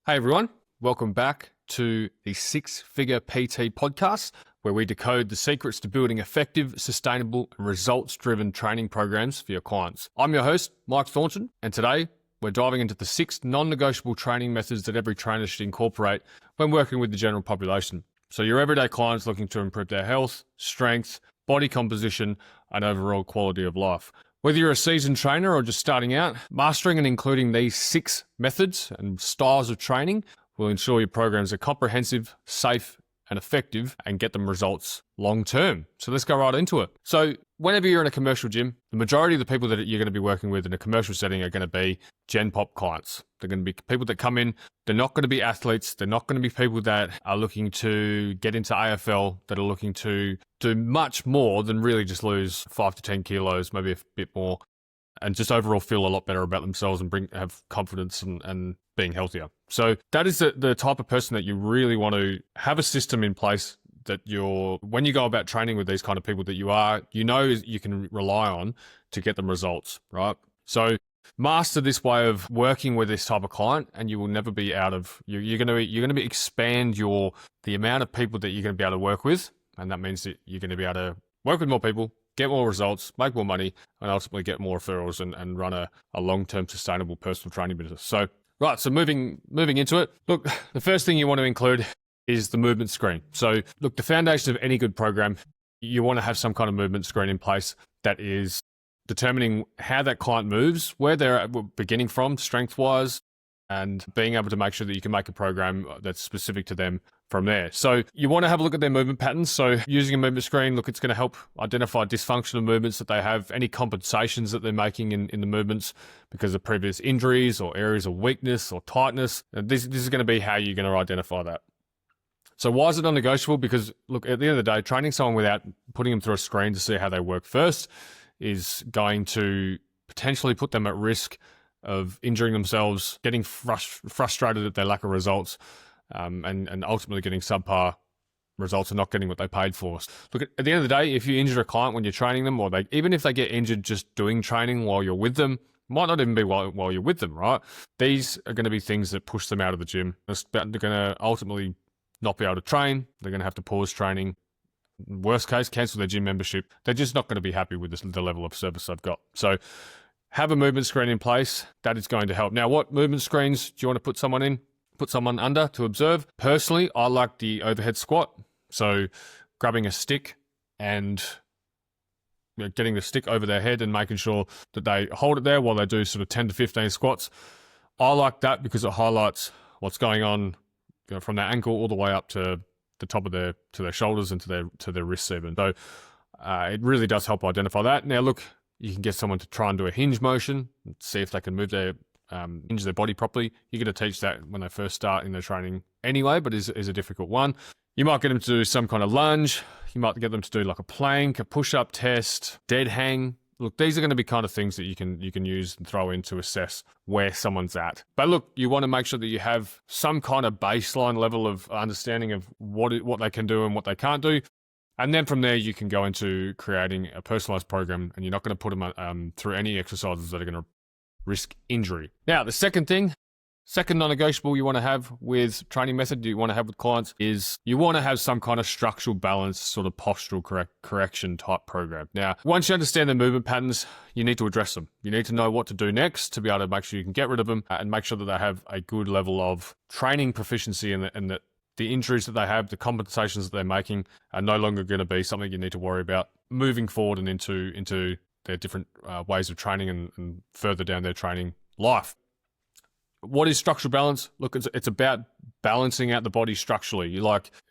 Hey everyone, welcome back to the Six Figure PT podcast, where we decode the secrets to building effective, sustainable, and results-driven training programs for your clients. I'm your host, Mike Thornton, and today we're diving into the 6 non-negotiable training methods that every trainer should incorporate when working with the general population. So your everyday clients looking to improve their health, strength, body composition, and overall quality of life. Whether you're a seasoned trainer or just starting out, mastering and including these 6 methods and styles of training will ensure your programs are comprehensive, safe, and effective and get them results long term. So let's go right into it. So whenever you're in a commercial gym, the majority of the people that you're going to be working with in a commercial setting are going to be Gen Pop clients. They're going to be people that come in. They're not going to be athletes. They're not going to be people that are looking to get into AFL, that are looking to do much more than really just lose 5 to 10 kilos, maybe a bit more, and just overall feel a lot better about themselves and have confidence and being healthier. So that is the type of person that you really want to have a system in place that when you go about training with these kind of people that you can rely on to get them results, right? So master this way of working with this type of client, and you will never be out of. You're going to expand the amount of people that you're going to be able to work with, and that means that you're going to be able to work with more people, get more results, make more money, and ultimately get more referrals and run a long-term sustainable personal training business. So right, so moving into it. Look, the first thing you want to include is the movement screen. So look, the foundation of any good program, you want to have some kind of movement screen in place that is determining how that client moves, where they're beginning from strength-wise, and being able to make sure that you can make a program that's specific to them from there. So you want to have a look at their movement patterns. So using a movement screen, look, it's going to help identify dysfunctional movements that they have, any compensations that they're making in the movements because of previous injuries or areas of weakness or tightness. This is going to be how you're going to identify that. So why is it non-negotiable? Because look, at the end of the day, training someone without putting them through a screen to see how they work first is going to potentially put them at risk of injuring themselves, getting frustrated at their lack of results, and ultimately getting subpar results and not getting what they paid for. Look, at the end of the day, if you injure a client when you're training them, or even if they get injured just doing training while you're with them, might not even be while you're with them, right? These are going to be things that push them out of the gym. They're going to ultimately not be able to train. They're going to have to pause training. Worst case, cancel their gym membership. They're just not going to be happy with the level of service they've got. So have a movement screen in place. That is going to help. Now, what movement screens do you want to put someone in? Put someone under to observe. Personally, I like the overhead squat. So grabbing a stick and getting the stick over their head and making sure that they hold it there while they do sort of 10 to 15 squats. I like that because it highlights what's going on from their ankle all the way up to the top of their shoulders and to their wrists even. So it really does help identify that. Now, look, you can get someone to try and do a hinge motion, see if they can move hinge their body properly. You're going to teach that when they first start in their training anyway, but is a difficult one. You might get them to do some kind of lunge. You might get them to do like a plank, a push-up test, dead hang. Look, these are going to be kind of things that you can use and throw in to assess where someone's at. But look, you want to make sure that you have some kind of baseline level of understanding of what they can do and what they can't do. And then from there, you can go into creating a personalized program, and you're not going to put them through any exercises that are going to risk injury. Now, the second non-negotiable you want to have with training method you want to have with clients is you want to have some kind of structural balance, sort of postural correction type program. Now, once you understand the movement patterns, you need to address them. You need to know what to do next to be able to make sure you can get rid of them and make sure that they have a good level of training proficiency and that the injuries that they have, the compensations that they're making are no longer going to be something you need to worry about moving forward and into their different ways of training and further down their training life. What is structural balance? Look, it's about balancing out the body structurally.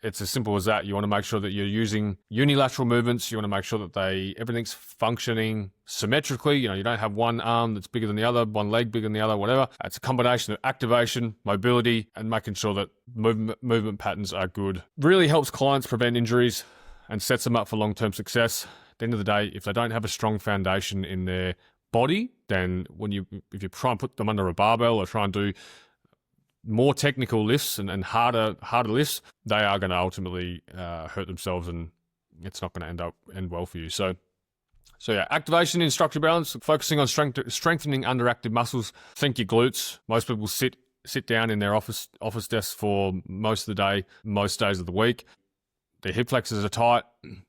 It's as simple as that. You want to make sure that you're using unilateral movements. You want to make sure that everything's functioning symmetrically. You don't have one arm that's bigger than the other, one leg bigger than the other, whatever. It's a combination of activation, mobility, and making sure that movement patterns are good. Really helps clients prevent injuries and sets them up for long-term success. At the end of the day, if they don't have a strong foundation in their body, then if you try and put them under a barbell or try and do more technical lifts and harder lifts, they are going to ultimately hurt themselves, and it's not going to end well for you. So yeah, activation in structural balance, focusing on strengthening underactive muscles. Think your glutes. Most people sit sit down in their office desk for most of the day, most days of the week. Their hip flexors are tight.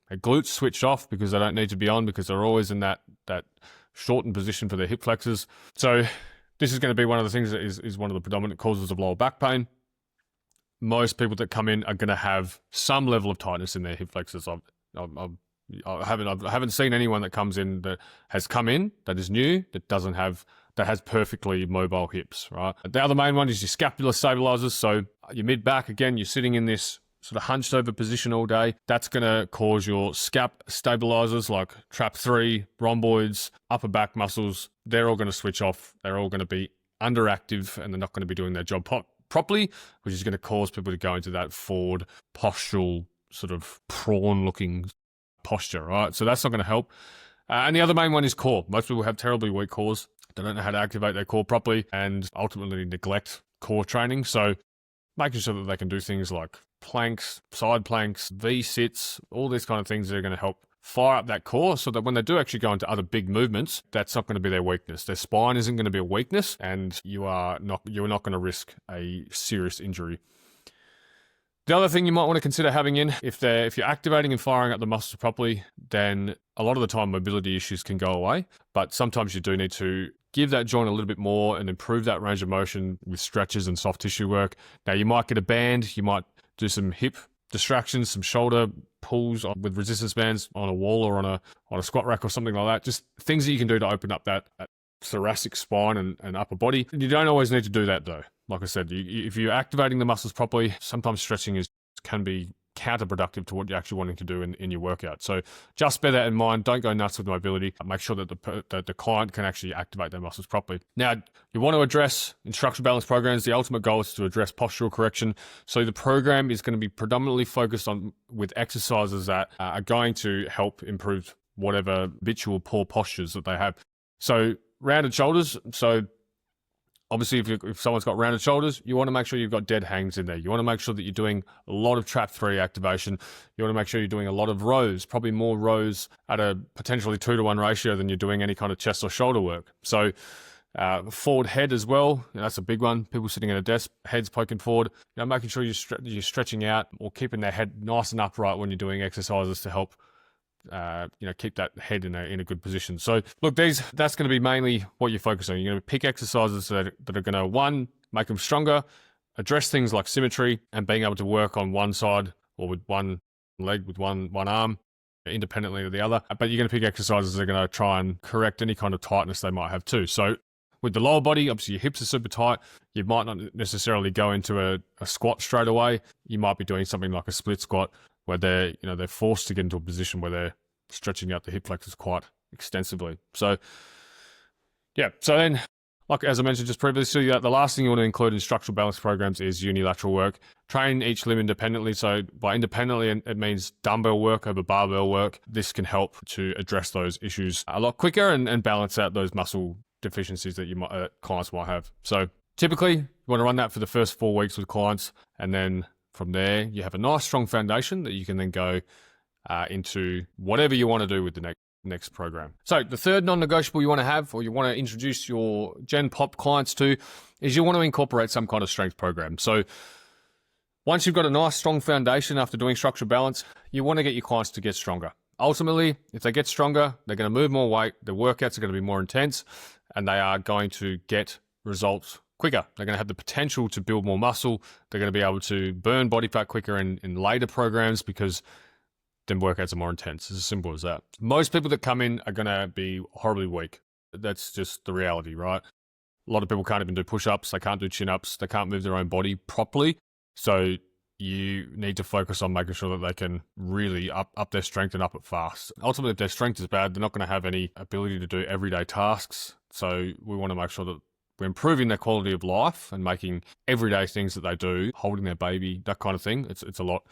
Their glutes switched off because they don't need to be on because they're always in that shortened position for their hip flexors. So this is going to be one of the things that is one of the predominant causes of lower back pain. Most people that come in are going to have some level of tightness in their hip flexors. I haven't seen anyone that comes in that has come in that is new that has perfectly mobile hips, right? The other main one is your scapular stabilizers. So your mid back, again, you're sitting in this sort of hunched over position all day. That's going to cause your scap stabilizers like trap 3, rhomboids, upper back muscles. They're all going to switch off. They're all going to be underactive and they're not going to be doing their job properly, which is going to cause people to go into that forward postural sort of prawn looking posture, right? So that's not going to help. And the other main one is core. Most people have terribly weak cores. They don't know how to activate their core properly and ultimately neglect core training. So making sure that they can do things like planks, side planks, V-sits, all these kind of things that are going to help fire up that core so that when they do actually go into other big movements, that's not going to be their weakness. Their spine isn't going to be a weakness and you're not going to risk a serious injury. The other thing you might want to consider having in, if you're activating and firing up the muscles properly, then a lot of the time mobility issues can go away, but sometimes you do need to give that joint a little bit more and improve that range of motion with stretches and soft tissue work. Now you might get a band, you might do some hip distractions, some shoulder pulls with resistance bands on a wall or on a squat rack or something like that. Just things that you can do to open up that thoracic spine and upper body. You don't always need to do that though. Like I said, if you're activating the muscles properly, sometimes stretching can be counterproductive to what you're actually wanting to do in your workout. So just bear that in mind. Don't go nuts with mobility. Make sure that the client can actually activate their muscles properly. Now, you want to address in structural balance programs. The ultimate goal is to address postural correction. So the program is going to be predominantly focused on with exercises that are going to help improve whatever habitual poor postures that they have. So rounded shoulders. So obviously, if someone's got rounded shoulders, you want to make sure you've got dead hangs in there. You want to make sure that you're doing a lot of trap 3 activation. You want to make sure you're doing a lot of rows, probably more rows at a potentially 2-to-1 ratio than you're doing any kind of chest or shoulder work. So forward head as well, that's a big one. People sitting at a desk, heads poking forward, making sure you're stretching out or keeping their head nice and upright when you're doing exercises to help keep that head in a good position. So look, that's going to be mainly what you focus on. You're going to pick exercises that are going to, one, make them stronger, address things like symmetry and being able to work on one side or with one leg, with one arm independently of the other. But you're going to pick exercises that are going to try and correct any kind of tightness they might have too. So with the lower body, obviously your hips are super tight. You might not necessarily go into a squat straight away. You might be doing something like a split squat where they're forced to get into a position where they're stretching out the hip flexors quite extensively. So then, like as I mentioned just previously, the last thing you want to include in structural balance programs is unilateral work. Train each limb independently. So by independently, it means dumbbell work over barbell work. This can help to address those issues a lot quicker and balance out those muscle deficiencies that clients might have. So typically, you want to run that for the first 4 weeks with clients, and then from there, you have a nice strong foundation that you can then go into whatever you want to do with the next program. So the third non-negotiable you want to have, or you want to introduce your Gen Pop clients to, is you want to incorporate some kind of strength program. So once you've got a nice strong foundation after doing structural balance, you want to get your clients to get stronger. Ultimately, if they get stronger, they're going to move more weight, the workouts are going to be more intense, and they are going to get results quicker. They're going to have the potential to build more muscle. They're going to be able to burn body fat quicker in later programs because then workouts are more intense. It's as simple as that. Most people that come in are going to be horribly weak. That's just the reality, right? A lot of people can't even do push-ups. They can't do chin-ups. They can't move their own body properly. So you need to focus on making sure that they can really up their strength and up it fast. Ultimately, if their strength is bad, they're not going to have any ability to do everyday tasks. So we want to make sure that we're improving their quality of life and making everyday things that they do, holding their baby, that kind of thing. It's a lot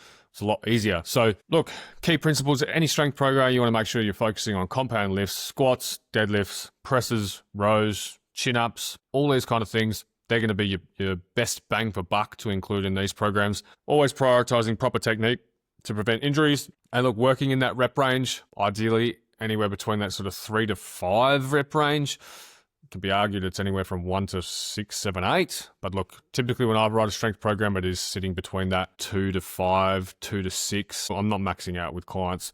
easier. So look, key principles, any strength program, you want to make sure you're focusing on compound lifts, squats, deadlifts, presses, rows, chin-ups, all these kind of things. They're going to be your best bang for buck to include in these programs. Always prioritizing proper technique to prevent injuries. And look, working in that rep range, ideally anywhere between that sort of 3 to 5 rep range. can be argued it's anywhere from 1 to 6, 7, 8. But look, typically when I write a strength program, it is sitting between that 2 to 5, 2 to 6. I'm not maxing out with clients,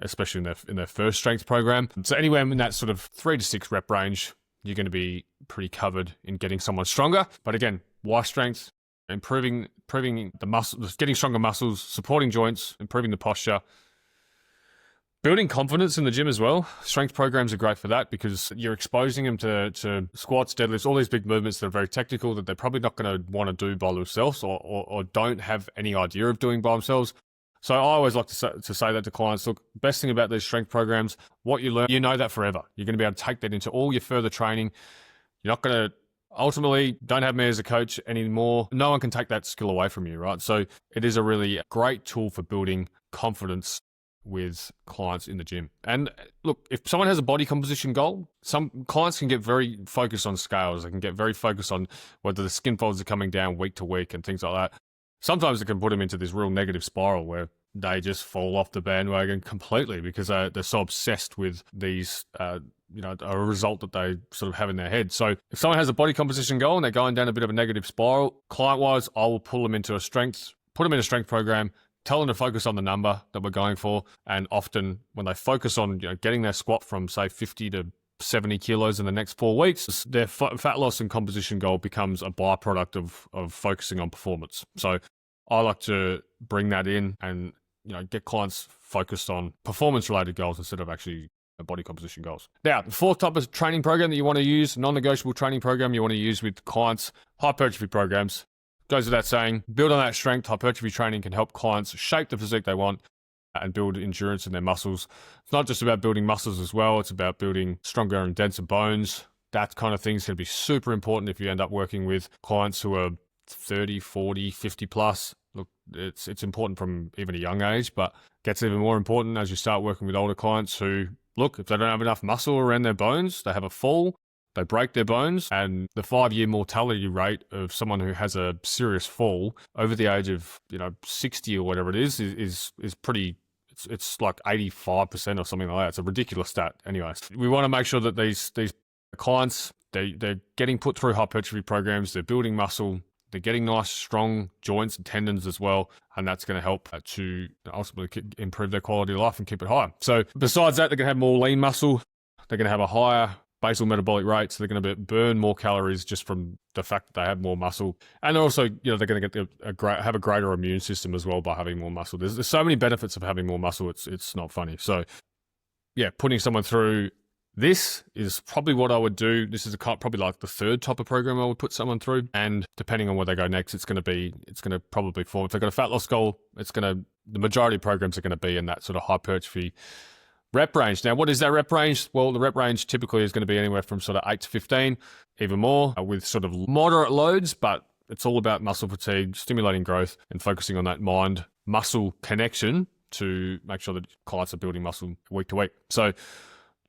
especially in their first strength program. So anywhere in that sort of 3 to 6 rep range, you're going to be pretty covered in getting someone stronger. But again, why strength? Improving the muscles, getting stronger muscles, supporting joints, improving the posture, building confidence in the gym as well. Strength programs are great for that because you're exposing them to squats, deadlifts, all these big movements that are very technical that they're probably not going to want to do by themselves or don't have any idea of doing by themselves. So I always like to say that to clients. Look, best thing about these strength programs, what you learn, you know that forever. You're going to be able to take that into all your further training. You're not going to ultimately, don't have me as a coach anymore. No one can take that skill away from you, right? So it is a really great tool for building confidence with clients in the gym. And look, if someone has a body composition goal, some clients can get very focused on scales. They can get very focused on whether the skin folds are coming down week to week and things like that. Sometimes it can put them into this real negative spiral where they just fall off the bandwagon completely because they're so obsessed with these a result that they sort of have in their head. So if someone has a body composition goal and they're going down a bit of a negative spiral, client-wise, I will pull them into put them in a strength program, tell them to focus on the number that we're going for. And often when they focus on getting their squat from, say, 50 to 70 kilos in the next 4 weeks, their fat loss and composition goal becomes a byproduct of focusing on performance. So I like to bring that in and get clients focused on performance-related goals instead of actually body composition goals. Now, the fourth type of training program that you want to use, non-negotiable training program you want to use with clients, hypertrophy programs. Goes without saying, build on that strength. Hypertrophy training can help clients shape the physique they want and build endurance in their muscles. It's not just about building muscles as well. It's about building stronger and denser bones. That kind of thing is going to be super important if you end up working with clients who are 30, 40, 50 plus. Look, it's important from even a young age, but gets even more important as you start working with older clients who, look, if they don't have enough muscle around their bones, they have a fall, they break their bones, and the 5-year mortality rate of someone who has a serious fall over the age of 60 or whatever it is pretty. It's like 85% or something like that. It's a ridiculous stat. Anyways, we want to make sure that these clients they're getting put through hypertrophy programs. They're building muscle. They're getting nice, strong joints and tendons as well, and that's going to help to ultimately improve their quality of life and keep it high. So besides that, they're going to have more lean muscle. They're going to have a higher basal metabolic rate, so they're going to burn more calories just from the fact that they have more muscle. And also, they're going to get have a greater immune system as well by having more muscle. There's so many benefits of having more muscle. It's not funny. So yeah, putting someone through this is probably what I would do. This is probably like the third type of program I would put someone through. And depending on where they go next, it's going to probably form. If they've got a fat loss goal, the majority of programs are going to be in that sort of hypertrophy rep range. Now, what is that rep range? Well, the rep range typically is going to be anywhere from sort of 8 to 15, even more, with sort of moderate loads, but it's all about muscle fatigue, stimulating growth, and focusing on that mind-muscle connection to make sure that clients are building muscle week to week. So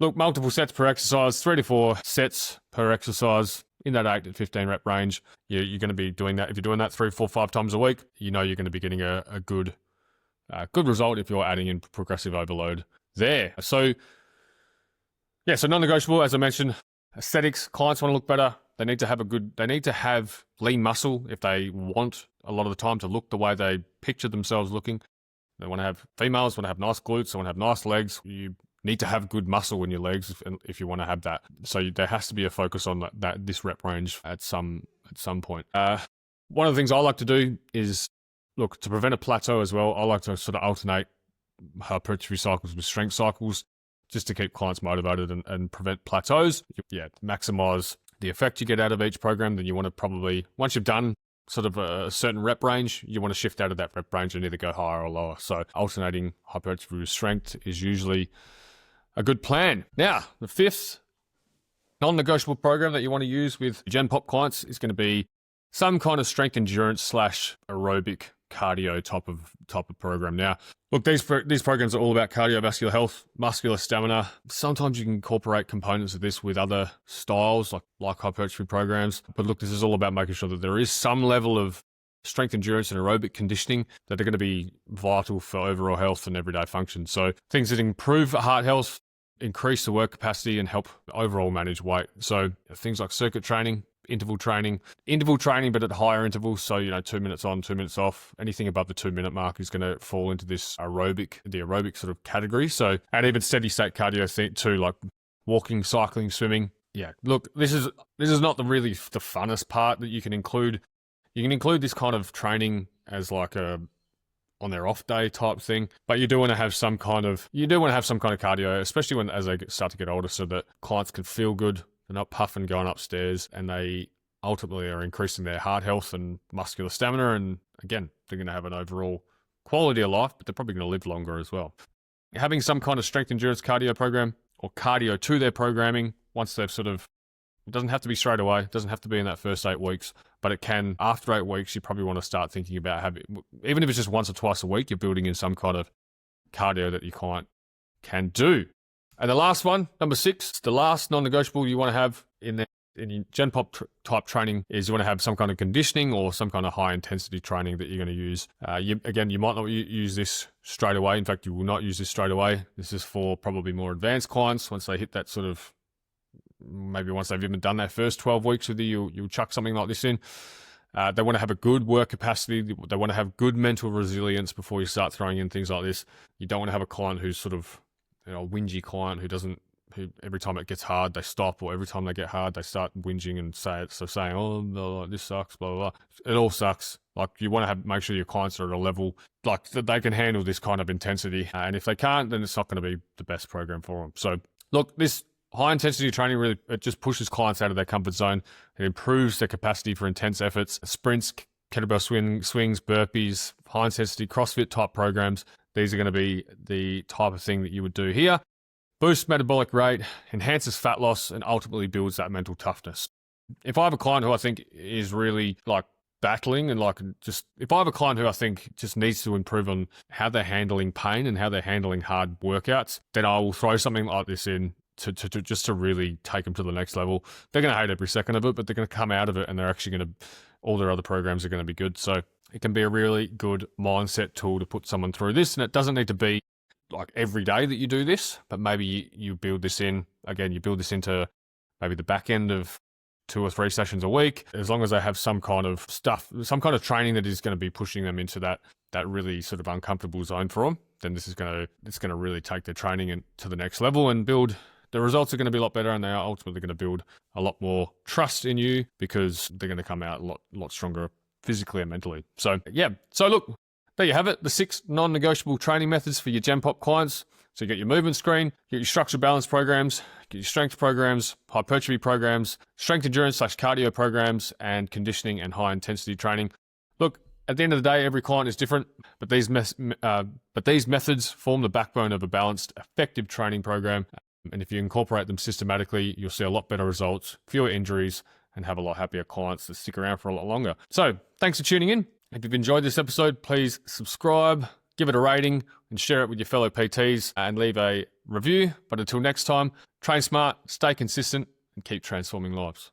look, multiple sets per exercise, 3 to 4 sets per exercise in that 8 to 15 rep range. You're going to be doing that. If you're doing that 3, 4, 5 times a week, you're going to be getting a good result if you're adding in progressive overload there. So yeah, so non-negotiable, as I mentioned, aesthetics, clients want to look better. They need to have lean muscle if they want a lot of the time to look the way they picture themselves looking. Females want to have nice glutes, they want to have nice legs. You need to have good muscle in your legs if you want to have that. So there has to be a focus on this rep range at some point. One of the things I like to do is, look, to prevent a plateau as well, I like to sort of alternate hypertrophy cycles with strength cycles just to keep clients motivated and prevent plateaus. Yeah, maximize the effect you get out of each program. Then you want to probably, once you've done sort of a certain rep range, you want to shift out of that rep range and either go higher or lower. So alternating hypertrophy with strength is usually a good plan. Now, the fifth non-negotiable program that you want to use with Gen Pop clients is going to be some kind of strength endurance / aerobic cardio type of program. Now, look, these programs are all about cardiovascular health, muscular stamina. Sometimes you can incorporate components of this with other styles like hypertrophy programs. But look, this is all about making sure that there is some level of strength endurance and aerobic conditioning that are going to be vital for overall health and everyday function. So things that improve heart health, increase the work capacity and help overall manage weight. So things like circuit training, interval training, but at higher intervals. So, 2 minutes on, 2 minutes off. Anything above the 2 minute mark is going to fall into this the aerobic sort of category. So, and even steady state cardio too, like walking, cycling, swimming. Yeah, look, this is not the funnest part that you can include. You can include this kind of training as like on their off day type thing, but you do want to have some kind of cardio, especially as they start to get older, so that clients can feel good. They're not puffing going upstairs, and they ultimately are increasing their heart health and muscular stamina. And again, they're going to have an overall quality of life, but they're probably going to live longer as well. Having some kind of strength endurance cardio program or cardio to their programming, once they've it doesn't have to be straight away, it doesn't have to be in that first 8 weeks, but it can, after 8 weeks, you probably want to start thinking about even if it's just once or twice a week, you're building in some kind of cardio that your client can do. And the last one, number 6, the last non-negotiable you want to have in your Gen Pop type training is you want to have some kind of conditioning or some kind of high intensity training that you're going to use. You might not use this straight away. In fact, you will not use this straight away. This is for probably more advanced clients. Once they hit that maybe once they've even done their first 12 weeks with you, you'll chuck something like this in. They want to have a good work capacity. They want to have good mental resilience before you start throwing in things like this. You don't want to have a client who's a whingy client who every time it gets hard, they stop, or every time they get hard, they start whinging and saying, oh, this sucks, blah, blah, blah. It all sucks. Like, you want to make sure your clients are at a level like that they can handle this kind of intensity. And if they can't, then it's not going to be the best program for them. So look, this high intensity training really, it just pushes clients out of their comfort zone. It improves their capacity for intense efforts, sprints, kettlebell swings, burpees, high intensity CrossFit type programs. These are going to be the type of thing that you would do here. Boosts metabolic rate, enhances fat loss, and ultimately builds that mental toughness. If I have a client who I think is really like battling and if I have a client who I think just needs to improve on how they're handling pain and how they're handling hard workouts, then I will throw something like this in to really take them to the next level. They're going to hate every second of it, but they're going to come out of it and they're actually all their other programs are going to be good. So it can be a really good mindset tool to put someone through this. And it doesn't need to be like every day that you do this, but maybe you build this in. Again, you build this into maybe the back end of 2 or 3 sessions a week, as long as they have some kind of training that is going to be pushing them into that really sort of uncomfortable zone for them. Then it's going to really take their training to the next level and build. The results are going to be a lot better, and they are ultimately going to build a lot more trust in you because they're going to come out a lot stronger physically and mentally. So yeah. So look, there you have it. The 6 non-negotiable training methods for your Gen Pop clients. So you get your movement screen, get your structured balance programs, get your strength programs, hypertrophy programs, strength endurance / cardio programs, and conditioning and high intensity training. Look, at the end of the day, every client is different, but these methods form the backbone of a balanced, effective training program. And if you incorporate them systematically, you'll see a lot better results, fewer injuries, and have a lot happier clients that stick around for a lot longer. So thanks for tuning in. If you've enjoyed this episode, please subscribe, give it a rating, and share it with your fellow PTs and leave a review. But until next time, train smart, stay consistent, and keep transforming lives.